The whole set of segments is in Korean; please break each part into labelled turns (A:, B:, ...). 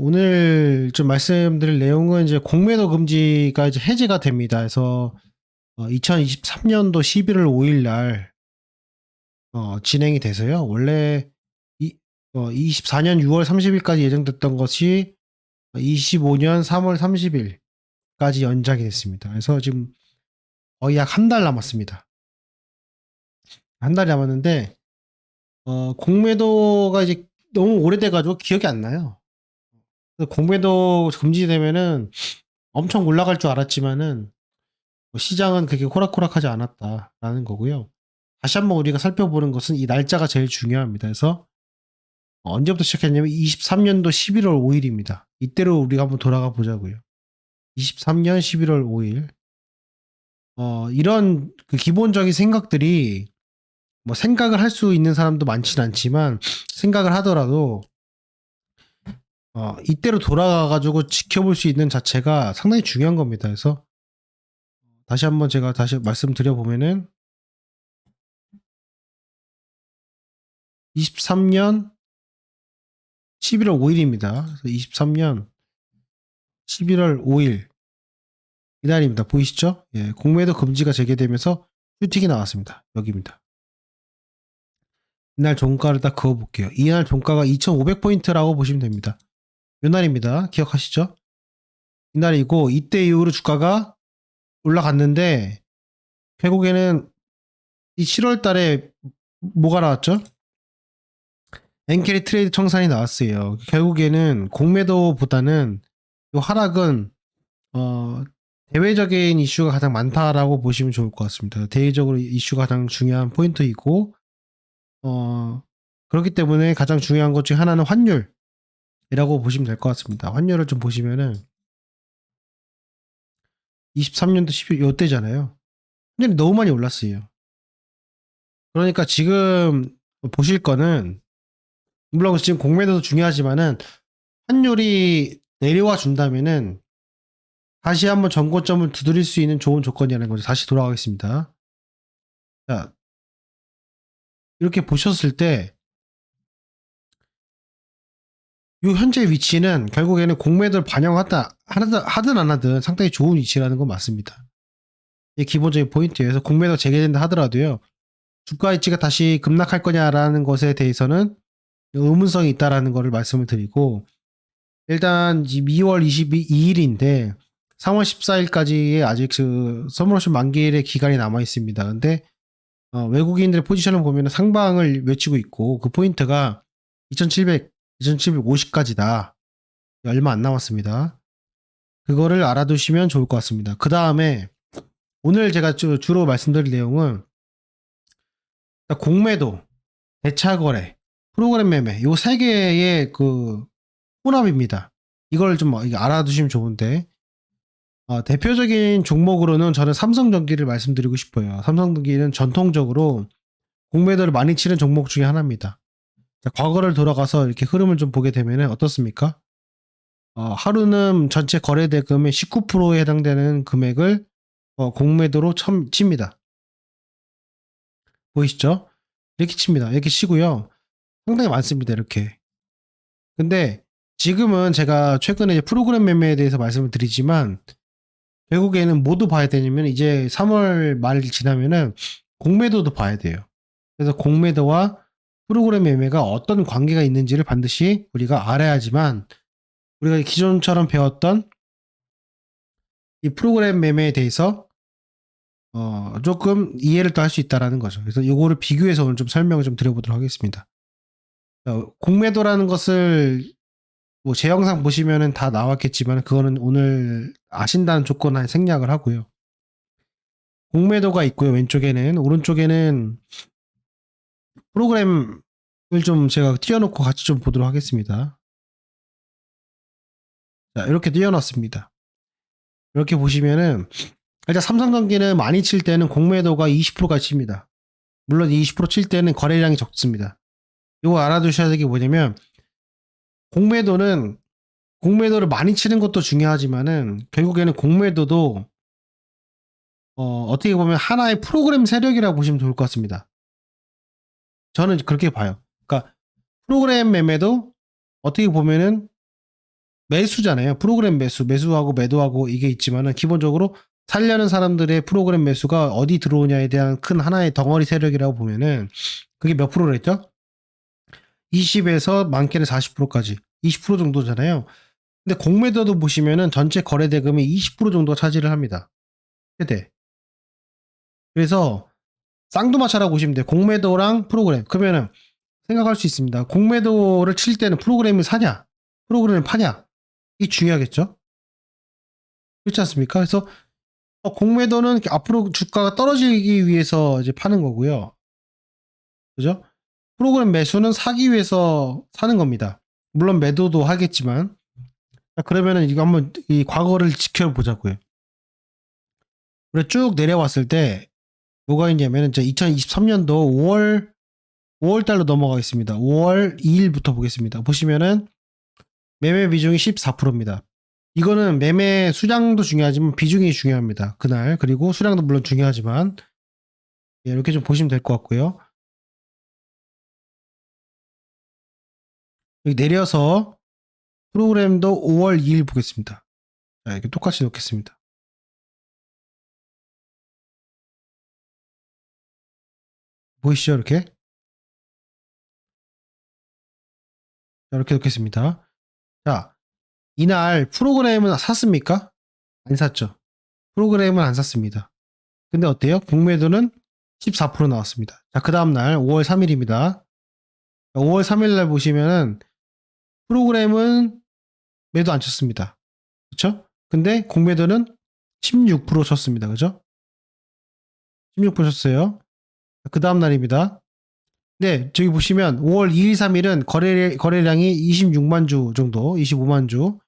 A: 오늘 좀 말씀드릴 내용은 이제 공매도 금지가 이제 해제가 됩니다. 그래서 2023년도 11월 5일 날 진행이 돼서요. 원래 24년 6월 30일까지 예정됐던 것이 25년 3월 30일까지 연장이 됐습니다. 그래서 지금 거의 약 한 달 남았습니다. 한 달이 남았는데 공매도가 이제 너무 오래돼가지고 기억이 안 나요. 공매도 금지되면은 엄청 올라갈 줄 알았지만은 시장은 그렇게 호락호락하지 않았다라는 거고요. 다시 한번 우리가 살펴보는 것은 이 날짜가 제일 중요합니다. 그래서 언제부터 시작했냐면 23년도 11월 5일입니다. 이때로 우리가 한번 돌아가 보자고요. 23년 11월 5일. 이런 그 기본적인 생각들이 뭐 생각을 할 수 있는 사람도 많진 않지만 생각을 하더라도 이때로 돌아가가지고 지켜볼 수 있는 자체가 상당히 중요한 겁니다. 그래서 다시 한번 제가 다시 말씀드려보면은 23년 11월 5일입니다. 23년 11월 5일 이날입니다. 보이시죠? 예, 공매도 금지가 재개되면서 슈팅이 나왔습니다. 여기입니다. 이날 종가를 딱 그어볼게요. 이날 종가가 2,500포인트라고 보시면 됩니다. 이날입니다. 기억하시죠? 이날이고 이때 이후로 주가가 올라갔는데 결국에는 이 7월 달에 뭐가 나왔죠? 엔캐리 트레이드 청산이 나왔어요. 결국에는 공매도보다는 이 하락은 대외적인 이슈가 가장 많다라고 보시면 좋을 것 같습니다. 대외적으로 이슈가 가장 중요한 포인트이고, 그렇기 때문에 가장 중요한 것 중 하나는 환율이라고 보시면 될 것 같습니다. 환율을 좀 보시면은 23년도 10일 이때잖아요. 환율이 너무 많이 올랐어요. 그러니까 지금 보실 거는 물론 지금 공매도도 중요하지만은 환율이 내려와 준다면은 다시 한번 전고점을 두드릴 수 있는 좋은 조건이라는 거죠. 다시 돌아가겠습니다. 자, 이렇게 보셨을 때, 이 현재 위치는 결국에는 공매도를 하든 안 하든 상당히 좋은 위치라는 건 맞습니다. 이게 기본적인 포인트예요. 그래서 공매도 재개된다 하더라도요, 주가 위치가 다시 급락할 거냐라는 것에 대해서는 의문성이 있다라는 것을 말씀을 드리고, 일단 2월 22일인데 3월 14일까지의 아직 그 서머러시 만기일의 기간이 남아 있습니다. 근데 외국인들의 포지션을 보면 상방을 외치고 있고 그 포인트가 2750까지다. 얼마 안 남았습니다. 그거를 알아두시면 좋을 것 같습니다. 그 다음에 오늘 제가 주로 말씀드릴 내용은 공매도, 대차거래, 프로그램 매매 요 세 개의 그 혼합입니다. 이걸 좀 알아두시면 좋은데 대표적인 종목으로는 저는 삼성전기를 말씀드리고 싶어요. 삼성전기는 전통적으로 공매도를 많이 치는 종목 중에 하나입니다. 자, 과거를 돌아가서 이렇게 흐름을 좀 보게 되면 어떻습니까? 하루는 전체 거래 대금의 19%에 해당되는 금액을 공매도로 칩니다. 보이시죠? 이렇게 칩니다. 이렇게 치고요. 상당히 많습니다. 이렇게. 근데 지금은 제가 최근에 이제 프로그램 매매에 대해서 말씀을 드리지만 결국에는 모두 봐야 되냐면 이제 3월 말 지나면은 공매도도 봐야 돼요. 그래서 공매도와 프로그램 매매가 어떤 관계가 있는지를 반드시 우리가 알아야지만 우리가 기존처럼 배웠던 이 프로그램 매매에 대해서 조금 이해를 또 할 수 있다라는 거죠. 그래서 요거를 비교해서 오늘 좀 설명을 좀 드려보도록 하겠습니다. 공매도라는 것을 뭐 제 영상 보시면은 다 나왔겠지만 그거는 오늘 아신다는 조건하에 생략을 하고요. 공매도가 있고요. 왼쪽에는 오른쪽에는 프로그램을 좀 제가 띄워놓고 같이 좀 보도록 하겠습니다. 자, 이렇게 띄워놨습니다. 이렇게 보시면은 일단 삼성전기는 많이 칠 때는 공매도가 20%까지 칩니다. 물론 20%칠 때는 거래량이 적습니다. 이거 알아두셔야 될 게 뭐냐면 공매도를 많이 치는 것도 중요하지만은 결국에는 공매도도 어떻게 보면 하나의 프로그램 세력이라고 보시면 좋을 것 같습니다. 저는 그렇게 봐요. 그러니까 프로그램 매매도 어떻게 보면은 매수잖아요. 프로그램 매수하고 매도하고 이게 있지만은 기본적으로 살려는 사람들의 프로그램 매수가 어디 들어오냐에 대한 큰 하나의 덩어리 세력이라고 보면은 그게 몇 프로를 했죠? 20에서 많게는 40%까지 20% 정도잖아요. 근데 공매도도 보시면은 전체 거래 대금의 20% 정도 차지를 합니다. 최대. 그래서 쌍두마차라고 보시면 돼요. 공매도랑 프로그램. 그러면은 생각할 수 있습니다. 공매도를 칠 때는 프로그램을 사냐? 프로그램을 파냐? 이게 중요하겠죠? 그렇지 않습니까? 그래서 공매도는 앞으로 주가가 떨어지기 위해서 이제 파는 거고요. 그죠? 프로그램 매수는 사기 위해서 사는 겁니다. 물론 매도도 하겠지만. 그러면은 이거 한번 이 과거를 지켜보자고요. 그래 쭉 내려왔을 때 뭐가 있냐면은 2023년도 5월 달로 넘어가겠습니다. 5월 2일부터 보겠습니다. 보시면은 매매 비중이 14%입니다. 이거는 매매 수량도 중요하지만 비중이 중요합니다. 그날. 그리고 수량도 물론 중요하지만 이렇게 좀 보시면 될 것 같고요. 여기 내려서 프로그램도 5월 2일 보겠습니다. 자, 이렇게 똑같이 놓겠습니다. 보이시죠? 이렇게. 자, 이렇게 놓겠습니다. 자, 이날 프로그램은 샀습니까? 안 샀죠. 프로그램은 안 샀습니다. 근데 어때요? 공매도는 14% 나왔습니다. 자, 그 다음날 5월 3일입니다. 5월 3일날 보시면은 프로그램은 매도 안 쳤습니다. 그쵸? 근데 공매도는 16% 쳤습니다. 그죠? 16% 쳤어요. 그 다음날입니다. 네, 저기 보시면 5월 2일, 3일은 거래량이 26만 주 정도, 25만 주.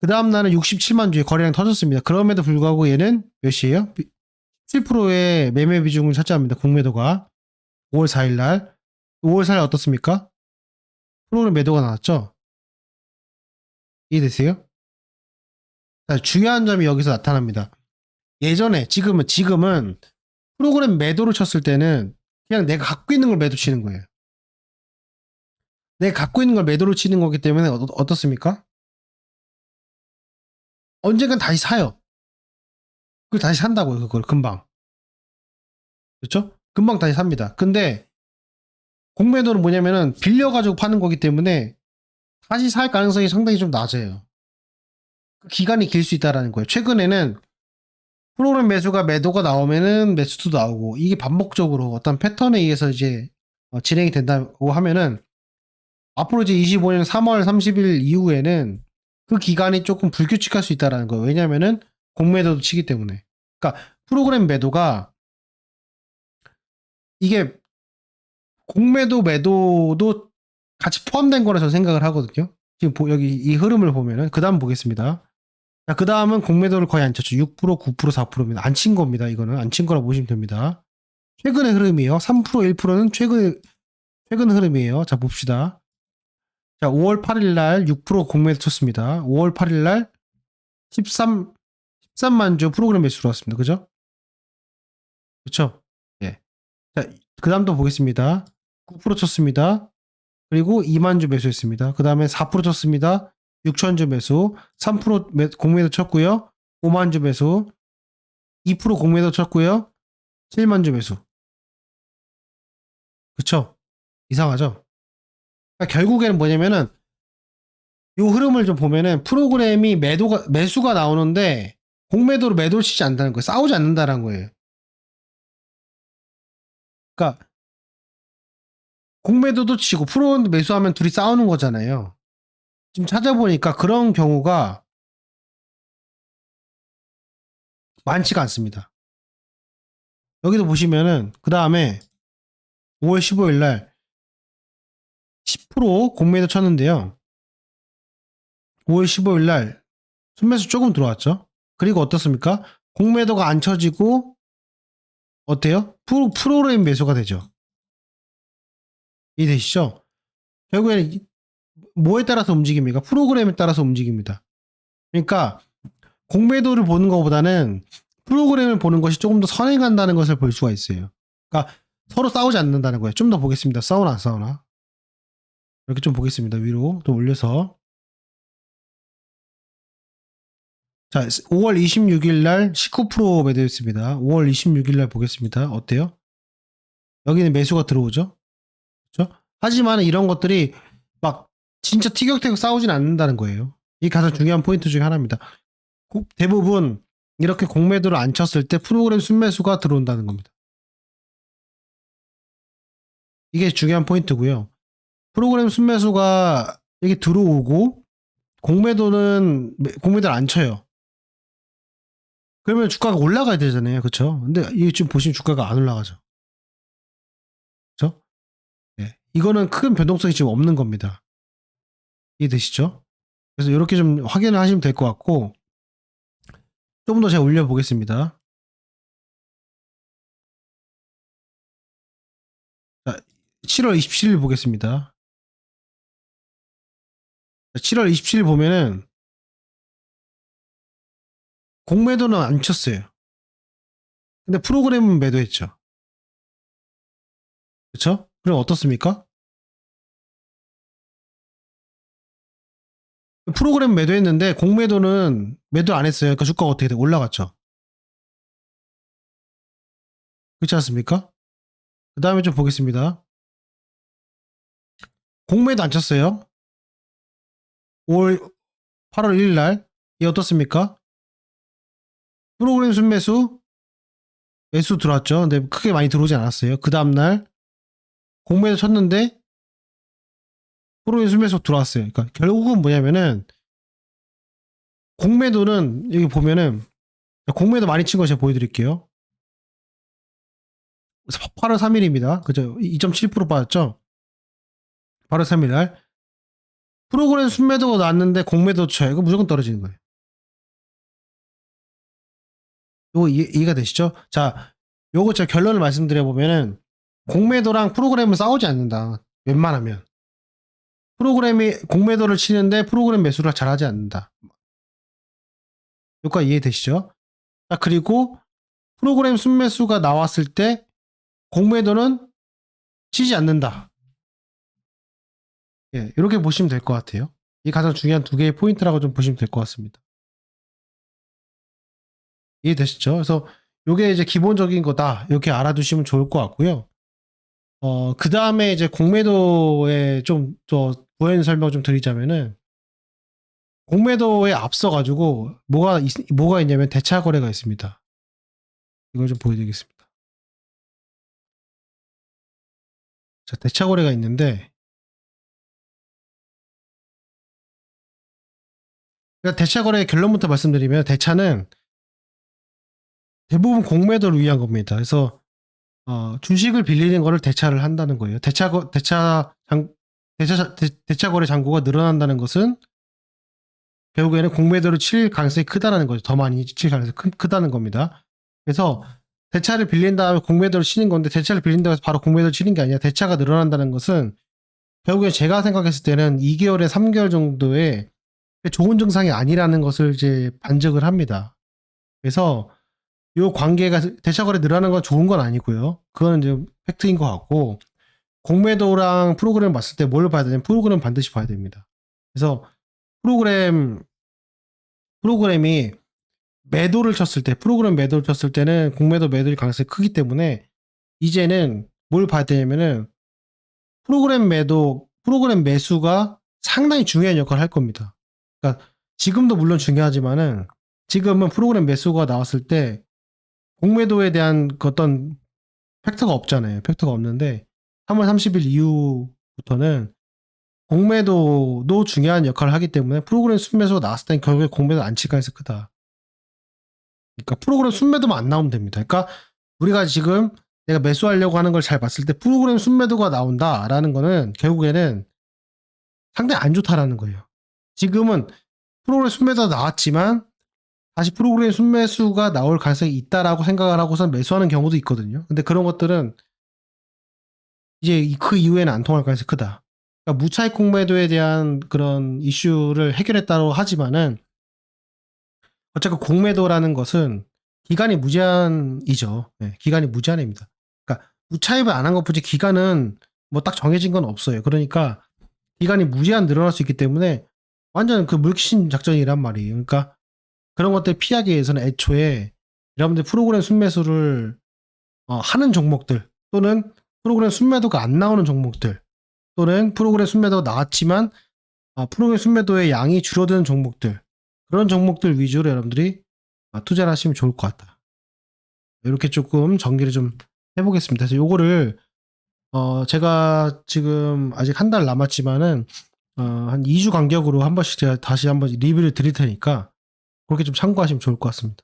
A: 그 다음날은 67만 주의 거래량 터졌습니다. 그럼에도 불구하고 얘는 몇이에요? 7%의 매매 비중을 차지합니다. 공매도가. 5월 4일 날. 5월 4일 어떻습니까? 프로그램 매도가 나왔죠? 이해되세요? 자, 중요한 점이 여기서 나타납니다. 예전에, 지금은 프로그램 매도를 쳤을 때는 그냥 내가 갖고 있는 걸 매도 치는 거예요. 내가 갖고 있는 걸 매도로 치는 거기 때문에 어떻습니까? 언젠간 다시 사요. 그걸 다시 산다고요, 그걸 금방. 그렇죠? 금방 다시 삽니다. 근데 공매도는 뭐냐면은 빌려가지고 파는 거기 때문에 다시 살 가능성이 상당히 좀 낮아요. 기간이 길 수 있다라는 거예요. 최근에는 프로그램 매도가 나오면은 매수도 나오고 이게 반복적으로 어떤 패턴에 의해서 이제 진행이 된다고 하면은 앞으로 이제 25년 3월 30일 이후에는 그 기간이 조금 불규칙할 수 있다라는 거예요. 왜냐면은 공매도도 치기 때문에. 그러니까 프로그램 매도가 이게 공매도 매도도 같이 포함된 거라 저는 생각을 하거든요. 지금 여기 이 흐름을 보면은 그 다음 보겠습니다. 자, 그 다음은 공매도를 거의 안 쳤죠. 6%, 9%, 4%입니다. 안 친 겁니다. 이거는 안 친 거라 보시면 됩니다. 최근의 흐름이에요. 3%, 1%는 최근 흐름이에요. 자, 봅시다. 자, 5월 8일 날 6% 공매도 쳤습니다. 5월 8일 날 13만 주 프로그램 매수 들어왔습니다. 그죠? 그쵸? 예. 자, 그 다음 또 보겠습니다. 9% 쳤습니다. 그리고 2만 주 매수했습니다. 그 다음에 4% 쳤습니다. 6천 주 매수. 3% 공매도 쳤고요. 5만 주 매수. 2% 공매도 쳤고요. 7만 주 매수. 그쵸? 이상하죠? 그러니까 결국에는 뭐냐면은 이 흐름을 좀 보면은 프로그램이 매수가 나오는데 공매도로 매도를 치지 않는다는 거예요. 싸우지 않는다는 거예요. 그러니까 공매도도 치고 프로그램 매수하면 둘이 싸우는 거잖아요. 지금 찾아보니까 그런 경우가 많지가 않습니다. 여기도 보시면은 그 다음에 5월 15일 날 10% 공매도 쳤는데요. 5월 15일 날 순매수 조금 들어왔죠. 그리고 어떻습니까? 공매도가 안 쳐지고 어때요? 프로그램 매수가 되죠. 이해되시죠? 결국에는 뭐에 따라서 움직입니까? 프로그램에 따라서 움직입니다. 그러니까 공매도를 보는 것보다는 프로그램을 보는 것이 조금 더 선행한다는 것을 볼 수가 있어요. 그러니까 서로 싸우지 않는다는 거예요. 좀 더 보겠습니다. 싸우나 안 싸우나. 이렇게 좀 보겠습니다. 위로 좀 올려서. 자, 5월 26일 날 19% 매도했습니다. 5월 26일 날 보겠습니다. 어때요? 여기는 매수가 들어오죠? 그렇죠? 하지만 이런 것들이 막 진짜 티격태격 싸우진 않는다는 거예요. 이게 가장 중요한 포인트 중에 하나입니다. 대부분 이렇게 공매도를 안 쳤을 때 프로그램 순매수가 들어온다는 겁니다. 이게 중요한 포인트고요. 프로그램 순매수가 이게 들어오고 공매도를 안 쳐요. 그러면 주가가 올라가야 되잖아요. 그렇죠? 근데 이게 지금 보시면 주가가 안 올라가죠. 그렇죠? 네. 이거는 큰 변동성이 지금 없는 겁니다. 이해되시죠? 그래서 이렇게 좀 확인을 하시면 될 것 같고 조금 더 제가 올려보겠습니다. 자, 7월 27일 보겠습니다. 7월 27일 보면은 공매도는 안 쳤어요. 근데 프로그램은 매도했죠. 그렇죠? 그럼 어떻습니까? 프로그램 매도했는데 공매도는 매도 안 했어요. 그러니까 주가가 어떻게 돼? 올라갔죠. 그렇지 않습니까? 그 다음에 좀 보겠습니다. 공매도 안 쳤어요. 8월 1일 날. 이 어떻습니까? 프로그램 순매수 매수 들어왔죠. 근데 크게 많이 들어오지 않았어요. 그 다음날 공매도 쳤는데 프로그램 순매수 들어왔어요. 그러니까 결국은 뭐냐면은 공매도는 여기 보면은 공매도 많이 친 거 제가 보여드릴게요. 8월 3일입니다. 그죠? 2.7% 빠졌죠? 8월 3일 날. 프로그램 순매도가 나왔는데 공매도 쳐요. 이거 무조건 떨어지는 거예요. 이거 이해가 되시죠? 자, 요거 제가 결론을 말씀드려보면은 공매도랑 프로그램은 싸우지 않는다. 웬만하면. 프로그램이 공매도를 치는데 프로그램 매수를 잘하지 않는다. 여기까지 이해되시죠? 자, 그리고 프로그램 순매수가 나왔을 때 공매도는 치지 않는다. 예, 이렇게 보시면 될 것 같아요. 이 가장 중요한 두 개의 포인트라고 좀 보시면 될 것 같습니다. 이해되시죠? 그래서 이게 이제 기본적인 거다. 이렇게 알아두시면 좋을 것 같고요. 그 다음에 이제 공매도에 좀 더 부연 설명 좀 드리자면은 공매도에 앞서가지고 뭐가 있냐면 대차 거래가 있습니다. 이걸 좀 보여드리겠습니다. 자, 대차 거래가 있는데 그러니까 대차 거래의 결론부터 말씀드리면 대차는 대부분 공매도를 위한 겁니다. 그래서 주식을 빌리는 거를 대차를 한다는 거예요. 대차 거래 잔고가 늘어난다는 것은 결국에는 공매도를 칠 가능성이 크다는 거죠. 더 많이 칠 가능성이 크다는 겁니다. 그래서 대차를 빌린 다음에 공매도를 치는 건데 대차를 빌린다고 해서 바로 공매도를 치는 게 아니라 대차가 늘어난다는 것은 결국에 제가 생각했을 때는 2개월에 3개월 정도의 좋은 증상이 아니라는 것을 이제 반증을 합니다. 그래서 이 관계가 대차 거래 늘어나는 건 좋은 건 아니고요. 그건 이제 팩트인 것 같고 공매도랑 프로그램 봤을 때 뭘 봐야 되냐면 프로그램 반드시 봐야 됩니다. 그래서 프로그램이 매도를 쳤을 때 프로그램 매도를 쳤을 때는 공매도 매도일 가능성이 크기 때문에 이제는 뭘 봐야 되냐면은 프로그램 매수가 상당히 중요한 역할을 할 겁니다. 그러니까 지금도 물론 중요하지만은 지금은 프로그램 매수가 나왔을 때 공매도에 대한 그 어떤 팩터가 없잖아요. 팩터가 없는데 3월 30일 이후부터는 공매도도 중요한 역할을 하기 때문에 프로그램 순매수가 나왔을 땐 결국에 공매도 안 칠 가능성이 크다. 그러니까 프로그램 순매도만 안 나오면 됩니다. 그러니까 우리가 지금 내가 매수하려고 하는 걸 잘 봤을 때 프로그램 순매도가 나온다라는 거는 결국에는 상당히 안 좋다라는 거예요. 지금은 프로그램 순매도가 나왔지만 다시 프로그램 순매수가 나올 가능성이 있다라고 생각을 하고선 매수하는 경우도 있거든요. 근데 그런 것들은 이제 그 이후에는 안 통할 가능성이 크다. 그러니까 무차익 공매도에 대한 그런 이슈를 해결했다고 하지만은 어쨌든 공매도라는 것은 기간이 무제한이죠. 네, 기간이 무제한입니다. 그러니까 무차입을 안 한 것뿐이지 기간은 뭐 딱 정해진 건 없어요. 그러니까 기간이 무제한 늘어날 수 있기 때문에 완전 그 물귀신 작전이란 말이에요. 그러니까 그런 것들 피하기 위해서는 애초에 여러분들 프로그램 순매수를 하는 종목들 또는 프로그램 순매도가 안 나오는 종목들 또는 프로그램 순매도가 나왔지만 프로그램 순매도의 양이 줄어드는 종목들 그런 종목들 위주로 여러분들이 투자를 하시면 좋을 것 같다. 이렇게 조금 정리를 좀 해보겠습니다. 그래서 요거를 제가 지금 아직 한 달 남았지만은 한 2주 간격으로 한 번씩 제가 다시 한번 리뷰를 드릴 테니까 그렇게 좀 참고하시면 좋을 것 같습니다.